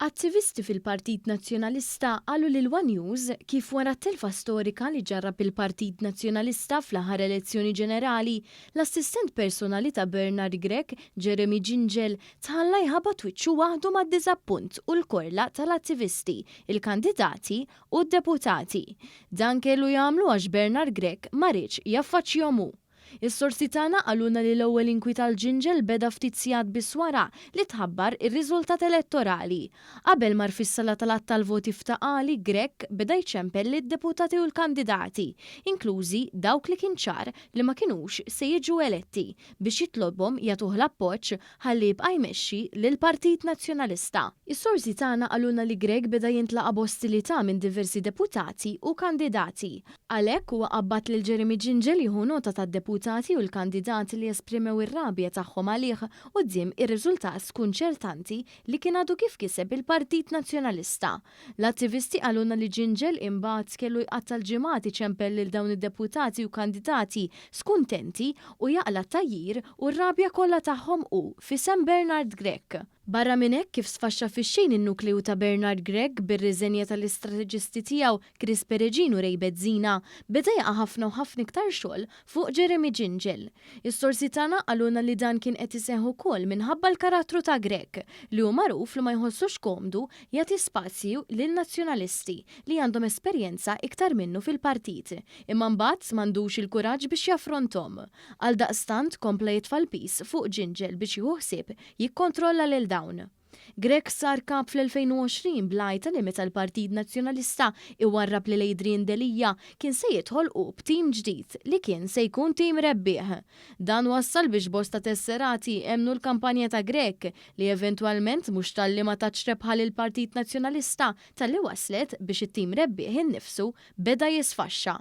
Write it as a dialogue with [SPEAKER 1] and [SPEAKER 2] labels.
[SPEAKER 1] Attivisti fil-Partit Nazzjonalista qalu lil One News kif wara t-telfa storika li ġarrab il-Partit Nazzjonalista fl-aħħar elezzjoni ġenerali, l-assistent personali ta' Bernard Grech, Jeremy Gingell, tħalla jħabba twiċċu waħdu mad-diżappunt u l-korla tal-attivisti, il-kandidati u d-deputati. Dan kellu jagħmlu għax Bernard Grech ma rridx jaffaċċjahom hu. Is-sorsi tagħna qalulna li l-ewwel inkwi tal-Gingell beda ftit sigħat biss wara li tħabbar ir-riżultat elettorali. Qabel mar fis-sala tal-att tal-voti ftaqali, Grech beda jċempel lid-deputati u l-kandidati, inklużi dawk li kien ċar li ma kinux se jiġu eletti biex jitlobhom jagħtuh l-appoġġ ħalli jibqa' jmexxi lill-Partit Nazzjonalista. Is-sorsi tagħna qalulna li Grech beda jintlaqa' b'ostilità minn diversi deputati u kandidati. Għalhekk huwa qabad lil Jeremy Gingell jieħu nota tad-deputati u l-kandidati li esprimew ir-rabja tagħhom għalih quddiem ir-riżultat skunċertanti li kien għadu kif kiseb il-Partit Nazzjonalista. L-attivisti qalulna li Gingell imbagħad kellu jqattal ġimgħat iċempel lil dawn id-deputati u kandidati skuntenti u jaqla t-tajjir u r-rabja kollha tagħhom hu f'isem Bernard Grech. Barra minn hekk kif sfaxxa fix-xejn in-nukleu ta' Bernard Grech bir-riżenja tal-istrateġisti tiegħu Chris Perugin u Ray Bezzina, beda jaqa' ħafna u ħafna iktar xogħol fuq Jeremy Gingell. Is-sorsi tagħna qalulna li dan kien qed iseħħ ukoll minħabba l-karattru ta' Grech li hu magħruf li ma jħossux komdu jagħti spazju lil nazzjonalisti li għandhom esperjenza iktar minnu fil-partit, imma mbagħad m'għandux il-kuraġġ biex jaffronthom. Għaldaqstant kompla jitfal pis fuq Gingell biex jieħu ħsieb jikkontrolla lil dawn. Grech sar kap fl-2020 blajta li meta l-Partit Nazzjonalista iwarrab li Adrian Delija kien se jidħolqu b'tim ġdid li kien se jkun tim rebbieħ. Dan wassal biex bosta tesserati emnu l-kampanja ta' Grech li eventwalment mhux talli ma tatx rebħa lill-Partit Nazzjonalista talli waslet biex it-tim rebbieħ innifsu beda jisfaxxa.